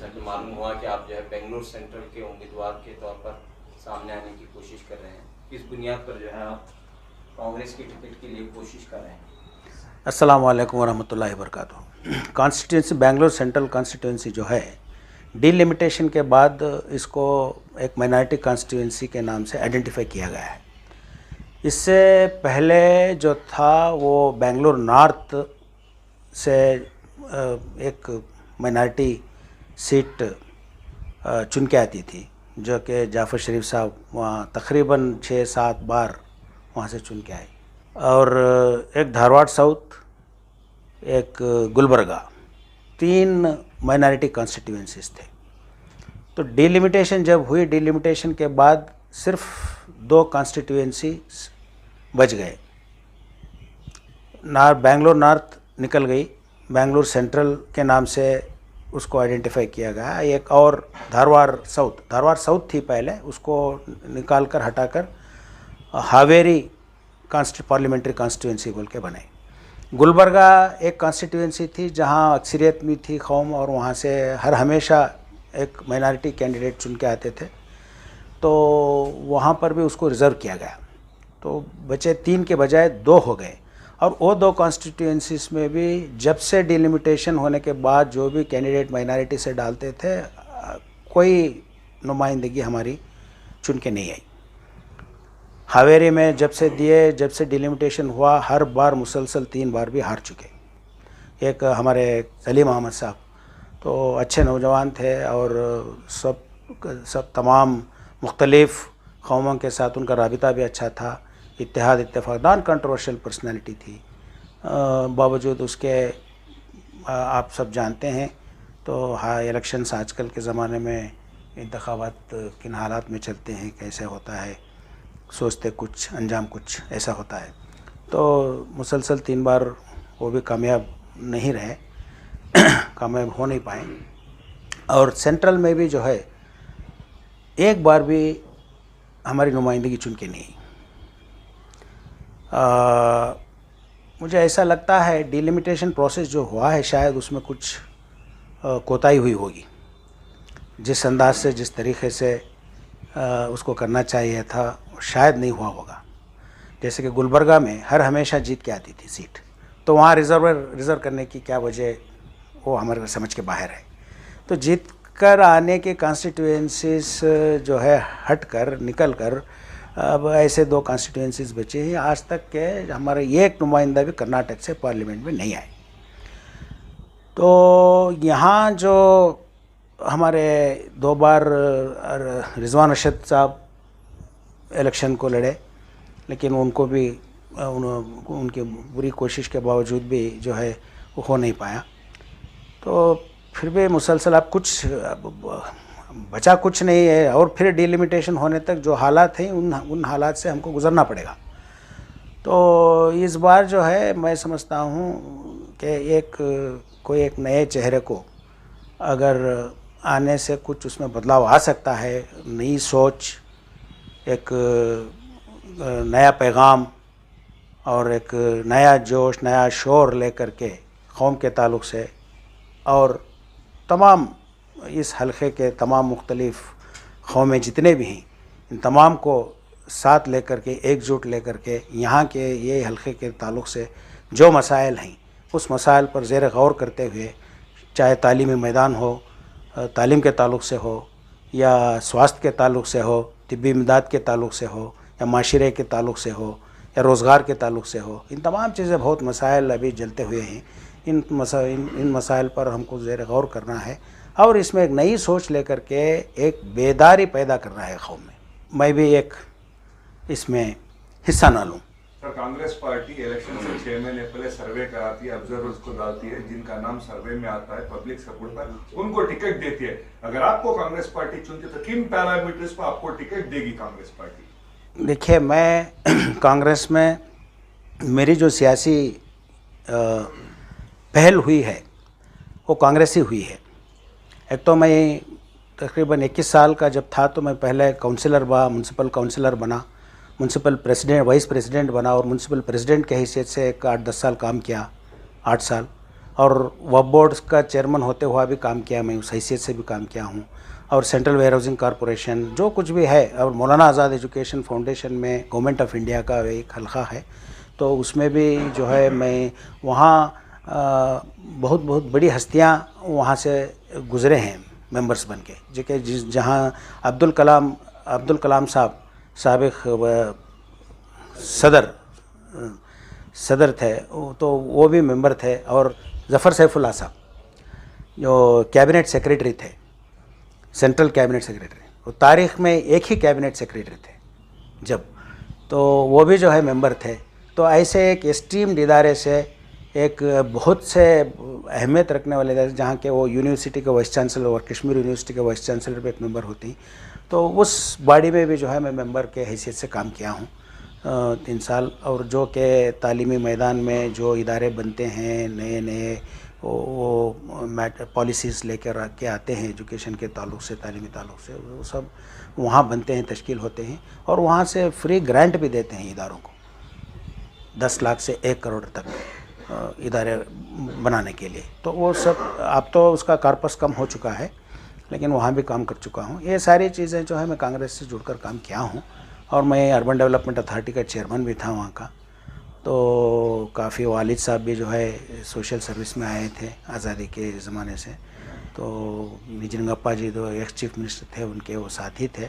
जैसा कि मालूम हुआ कि आप जो है बेंगलुरु सेंट्रल के उम्मीदवार के तौर पर सामने आने की कोशिश कर रहे हैं, किस बुनियाद पर जो है आप कांग्रेस की टिकट के लिए कोशिश कर रहे हैं? अस्सलाम वालेकुम वरहमतुल्लाहि वबरकातुहू। कॉन्स्टिट्यूंसी बेंगलुरु सेंट्रल कॉन्स्टिट्यूंसी जो है डिलिमिटेशन के बाद इसको एक माइनॉरिटी कॉन्स्टिट्यूंसी के नाम से आइडेंटिफाई किया गया है। इससे पहले जो था वो बेंगलुरु नॉर्थ से एक माइनॉरिटी सीट चुन के आती थी, जो कि जाफ़र शरीफ साहब वहाँ तकरीबन 6-7 बार वहाँ से चुन के आए, और एक धारवाड़ साउथ, एक गुलबर्गा, 3 माइनॉरिटी कॉन्स्टिट्यूएंसीज थे। तो डिलिमिटेशन जब हुई, डिलिमिटेशन के बाद सिर्फ 2 कॉन्स्टिट्यूएंसी बच गए। बेंगलुरु नॉर्थ निकल गई, बेंगलुरु सेंट्रल के नाम से उसको आइडेंटिफाई किया गया। एक और धारवाड़ साउथ थी पहले, उसको निकाल कर हटाकर हावेरी पार्लियामेंट्री कॉन्स्टिट्यूंसी बोल के बनाई। गुलबर्गा एक कॉन्स्टिट्यूंसी थी जहां अक्सरियत में थी कौम, और वहां से हर हमेशा एक माइनॉरिटी कैंडिडेट चुन के आते थे, तो वहां पर भी उसको रिज़र्व किया गया। तो बचे 3 के बजाय 2 हो गए, और वो 2 कॉन्स्टिट्यूंसीज में भी जब से डिलिमिटेशन होने के बाद जो भी कैंडिडेट माइनॉरिटी से डालते थे, कोई नुमाइंदगी हमारी चुन के नहीं आई। हावेरी में जब से डिलिमिटेशन हुआ, हर बार मुसलसल 3 बार भी हार चुके। एक हमारे सलीम अहमद साहब तो अच्छे नौजवान थे, और सब तमाम मुख्तलिफ़ कौमों के साथ उनका राबिता भी अच्छा था, इत्तेहाद इत्तेफाक, नॉन कंट्रोवर्शियल पर्सनैलिटी थी। बावजूद उसके आप सब जानते हैं तो हाँ, इलेक्शंस आजकल के ज़माने में इंतखाबात किन हालात में चलते हैं, कैसे होता है, सोचते कुछ अंजाम कुछ ऐसा होता है। तो मुसलसल 3 बार वो भी कामयाब नहीं रहे, कामयाब हो नहीं पाए। और सेंट्रल में भी जो है एक बार भी हमारी नुमाइंदगी चुन के नहीं। मुझे ऐसा लगता है डिलिमिटेशन प्रोसेस जो हुआ है, शायद उसमें कुछ कोताही हुई होगी। जिस अंदाज से, जिस तरीक़े से उसको करना चाहिए था, शायद नहीं हुआ होगा। जैसे कि गुलबर्गा में हर हमेशा जीत के आती थी सीट, तो वहाँ रिज़र्व करने की क्या वजह, वो हमारे समझ के बाहर है। तो जीत कर आने के कॉन्स्टिट्यूएंसीज जो है हट कर निकल कर अब ऐसे 2 कॉन्स्टिट्यूएंसीज बचे हैं। आज तक के हमारे एक नुमाइंदा भी कर्नाटक से पार्लियामेंट में नहीं आए। तो यहाँ जो हमारे 2 बार रिजवान अरशद साहब इलेक्शन को लड़े, लेकिन उनको भी उनकी बुरी कोशिश के बावजूद भी जो है वो हो नहीं पाया। तो फिर भी मुसलसल अब कुछ बचा कुछ नहीं है, और फिर डिलिमिटेशन होने तक जो हालात हैं उन हालात से हमको गुज़रना पड़ेगा। तो इस बार जो है मैं समझता हूँ कि कोई एक नए चेहरे को अगर आने से कुछ उसमें बदलाव आ सकता है, नई सोच, एक नया पैगाम और एक नया जोश, नया शोर लेकर के कौम के ताल्लुक़ से, और तमाम इस हलक़े के तमाम मुख्तलिफ़ कौमें जितने भी हैं, इन तमाम को साथ लेकर के, एकजुट लेकर के, यहाँ के ये हलक़े के ताल्लुक़ से जो मसाइल हैं उस मसाइल पर ज़ेर गौर करते हुए, चाहे तालीमी मैदान हो, तालीम के ताल्लुक़ से हो, या स्वास्थ्य के ताल्लुक़ से हो, तिब्बी इमदाद के ताल्लुक़ से हो, या माशरे के ताल्लुक़ से हो, या रोज़गार के ताल्लुक़ से हो, इन तमाम चीज़ें, बहुत मसाइल अभी जलते हुए हैं। इन मसाइल पर हमको ज़ेर गौर करना है, और इसमें एक नई सोच लेकर के एक बेदारी पैदा करना है कौम में। मैं भी एक इसमें हिस्सा ना लूँ। सर, कांग्रेस पार्टी इलेक्शन से 6 महीने पहले सर्वे कराती है, ऑब्जर्वर्स को डालती है, जिनका नाम सर्वे में आता है पब्लिक सपोर्ट पर, उनको टिकट देती है। अगर आपको कांग्रेस पार्टी चुनती है तो किन पैरामीटर्स पर आपको टिकट देगी कांग्रेस पार्टी? देखिए, मैं कांग्रेस में मेरी जो सियासी पहल हुई है वो कांग्रेस ही हुई है। एक तो मैं तकरीबन 21 साल का जब था तो मैं पहले काउंसिलर बना, म्यूनसिपल काउंसिलर बना, म्यूनसिपल प्रेसिडेंट, वाइस प्रेसिडेंट बना, और म्यूनसिपल प्रेसिडेंट के हैसियत से एक 8-10 साल काम किया, 8 साल। और वक्फ बोर्ड का चेयरमैन होते हुआ भी काम किया, मैं उस हैसियत से भी काम किया हूँ। और सेंट्रल वेयर हाउसिंग कॉरपोरेशन जो कुछ भी है, और मौलाना आज़ाद एजुकेशन फाउंडेशन में गवर्नमेंट ऑफ इंडिया का एक हल्का है, तो उसमें भी जो है मैं वहाँ बहुत बहुत बड़ी हस्तियाँ वहाँ से गुज़रे हैं मेंबर्स बन के, जो कि जहाँ अब्दुल कलाम साहब साबिक सदर थे, तो वो भी मेंबर थे, और ज़फ़र सैफुल्लाह साहब जो कैबिनेट सेक्रेटरी थे, सेंट्रल कैबिनेट सेक्रेटरी, वो तारीख़ में एक ही कैबिनेट सेक्रेटरी थे जब, तो वो भी जो है मेंबर थे। तो ऐसे एक एस्टीम्ड इदारे से, एक बहुत से अहमियत रखने वाले इदारे, जहाँ के वो यूनिवर्सिटी के वाइस चांसलर और कश्मीर यूनिवर्सिटी के वाइस चांसलर भी एक मेंबर होती, तो उस बॉडी में भी जो है मैं मेंबर के हैसियत से काम किया हूँ 3 साल। और जो कि तालीमी मैदान में जो इदारे बनते हैं नए नए, वो पॉलिसीज़ लेकर के आते हैं एजुकेशन के ताल्लुक़ से, तालीमी ताल्लुक़ से, वो सब वहाँ बनते हैं, तश्कील होते हैं, और वहाँ से फ्री ग्रांट भी देते हैं इदारों को 10 लाख से 1 करोड़ तक इदारे बनाने के लिए। तो वो सब अब तो उसका कॉर्पस कम हो चुका है, लेकिन वहाँ भी काम कर चुका हूँ। ये सारी चीज़ें जो है मैं कांग्रेस से जुड़कर काम किया हूँ, और मैं अर्बन डेवलपमेंट अथॉरिटी का चेयरमैन भी था वहाँ का। तो काफ़ी वालिद साहब भी जो है सोशल सर्विस में आए थे आज़ादी के ज़माने से, तो निजरंगप्पा जी जो एक्स चीफ मिनिस्टर थे उनके वो साथी थे।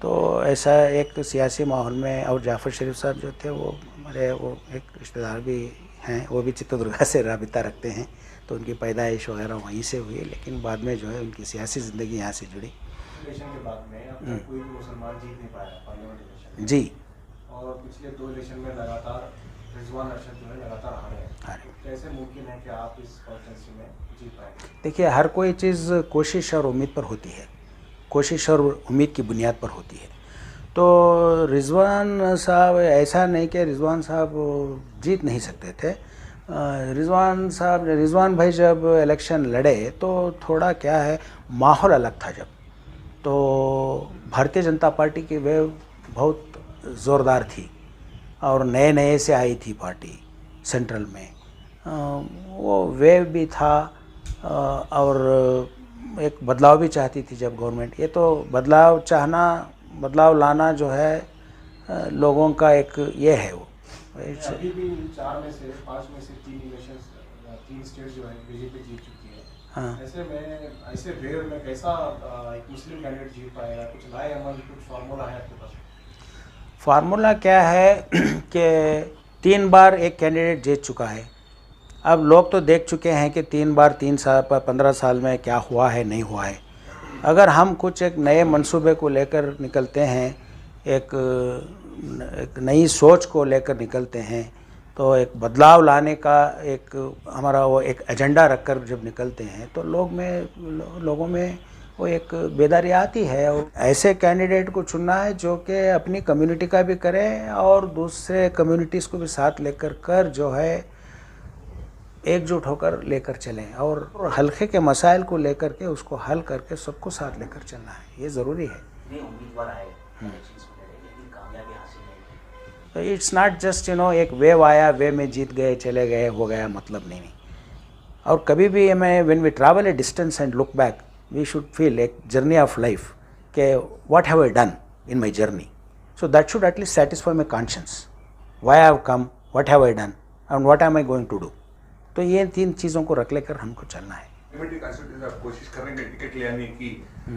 तो ऐसा एक सियासी माहौल में, और जाफ़र शरीफ साहब जो थे वो हमारे वो एक रिश्तेदार भी हैं, वो भी चित्रदुर्गा से राबिता रखते हैं, तो उनकी पैदाइश वगैरह वहीं से हुई, लेकिन बाद में जो है उनकी सियासी ज़िंदगी यहाँ से जुड़ी। इलेक्शन के बाद में अब तक कोई भी मुसलमान जीत नहीं पाया पार्लियामेंट इलेक्शन जी, और पिछले 2 इलेक्शन में लगातार रिजवान अरशद जो है लगातार हारे हैं। कैसे मुमकिन है कि आप इस कॉन्स्टिट्यूंसी में जीत पाएंगे? देखिए, हर कोई चीज़ कोशिश और उम्मीद पर होती है, कोशिश और उम्मीद की बुनियाद पर होती है। तो रिजवान साहब, ऐसा नहीं कि रिजवान साहब जीत नहीं सकते थे। रिजवान भाई जब इलेक्शन लड़े तो थोड़ा क्या है, माहौल अलग था जब, तो भारतीय जनता पार्टी की वेव बहुत ज़ोरदार थी, और नए नए से आई थी पार्टी सेंट्रल में, वो वेव भी था, और एक बदलाव भी चाहती थी जब गवर्नमेंट। ये तो बदलाव लाना जो है लोगों का एक ये है वो। अभी भी 4 में से 5 में से 3 इलेक्शन 3 स्टेट जो है बीजेपी जीत चुकी है। हाँ, ऐसे वेव में कैसा एक मुस्लिम कैंडिडेट जीत पाएगा? कुछ लाए अमल, कुछ फार्मूला है आपके पास? फार्मूला क्या है कि 3 बार एक कैंडिडेट जीत चुका है। अब लोग तो देख चुके हैं कि 3 बार 3 साल पर 15 साल में क्या हुआ है, नहीं हुआ है। अगर हम कुछ एक नए मंसूबे को लेकर निकलते हैं, एक नई सोच को लेकर निकलते हैं, तो एक बदलाव लाने का एक हमारा वो एक एजेंडा रखकर जब निकलते हैं, तो लोगों में वो एक बेदारी आती है। और ऐसे कैंडिडेट को चुनना है जो कि अपनी कम्युनिटी का भी करे और दूसरे कम्युनिटीज़ को भी साथ लेकर जो है एकजुट होकर लेकर चलें, और हल्के के मसाइल को लेकर के उसको हल करके सबको साथ लेकर चलना है, ये ज़रूरी है। उम्मीदवार आए कामयाबी हासिल नहीं। इट्स नॉट जस्ट एक वेव आया, वेव में जीत गए, चले गए, हो गया, मतलब नहीं। और कभी भी हमें when we travel a distance and look back, we should feel एक जर्नी ऑफ लाइफ के what have I done in my journey, so that should at least satisfy my conscience, why I have come, what have I done and what am I going to do. तो ये 3 चीज़ों को रख लेकर हमको चलना है। आप कोशिश करेंगे टिकट ले आने की,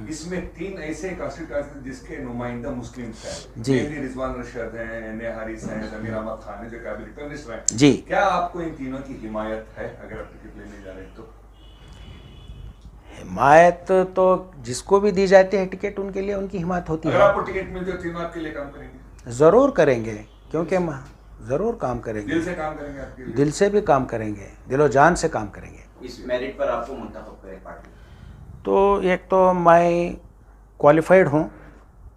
इसमें 3 ऐसे कॉन्स्टिट्यूंसी जिसके नुमाइंदा मुस्लिम हैं जी, रिजवान अरशद हैं, एन ए हारिस हैं, जमीर अहमद खान हैं जो कैबिनेट मिनिस्टर हैं जी। क्या आपको इन तीनों की हिमायत है अगर आप टिकट लेने जा रहे हैं तो? हिमायत तो जिसको भी दी जाती है टिकट, उनके लिए उनकी हिमायत होती अगर है। आपको टिकट मिल जाए तीनों आपके लिए काम करेंगे? ज़रूर करेंगे, क्योंकि ज़रूर काम करेंगे, दिल से काम करेंगे आपके लिए? दिल से भी काम करेंगे, दिलो जान से काम करेंगे। इस मेरिट पर आपको मुंतखब करे पार्टी? तो एक तो मैं क्वालिफाइड हूँ,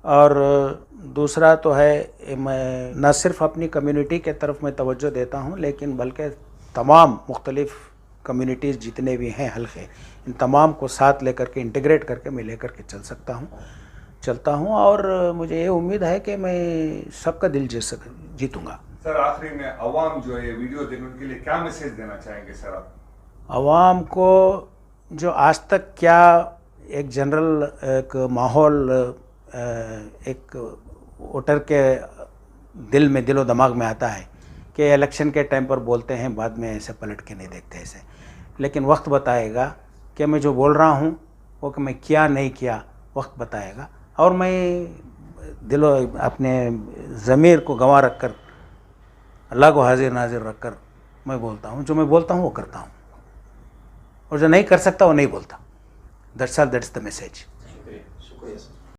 और दूसरा तो है मैं न सिर्फ अपनी कम्युनिटी के तरफ मैं तवज्जो देता हूँ, लेकिन बल्कि तमाम मुख्तलिफ़ कम्युनिटीज़ जितने भी हैं हल्के, इन तमाम को साथ लेकर के इंटीग्रेट करके मैं लेकर के चलता हूँ, और मुझे ये उम्मीद है कि मैं सबका दिल जीतूँगा। सर आखिरी में अवाम जो है वीडियो देखें उनके लिए क्या मैसेज देना चाहेंगे सर आप? आवाम को जो आज तक क्या एक जनरल एक माहौल एक वोटर के दिल में दिलो दिमाग में आता है कि इलेक्शन के टाइम पर बोलते हैं, बाद में ऐसे पलट के नहीं देखते ऐसे। लेकिन वक्त बताएगा कि मैं जो बोल रहा हूँ वो कि मैं क्या नहीं किया, वक्त बताएगा। और मैं दिलो अपने ज़मीर को गंवा रख कर, अल्लाह को हाजिर नाजिर रख कर मैं बोलता हूँ। जो मैं बोलता हूँ वो करता हूँ, और जो नहीं कर सकता वो नहीं बोलता। That's all, that's the message.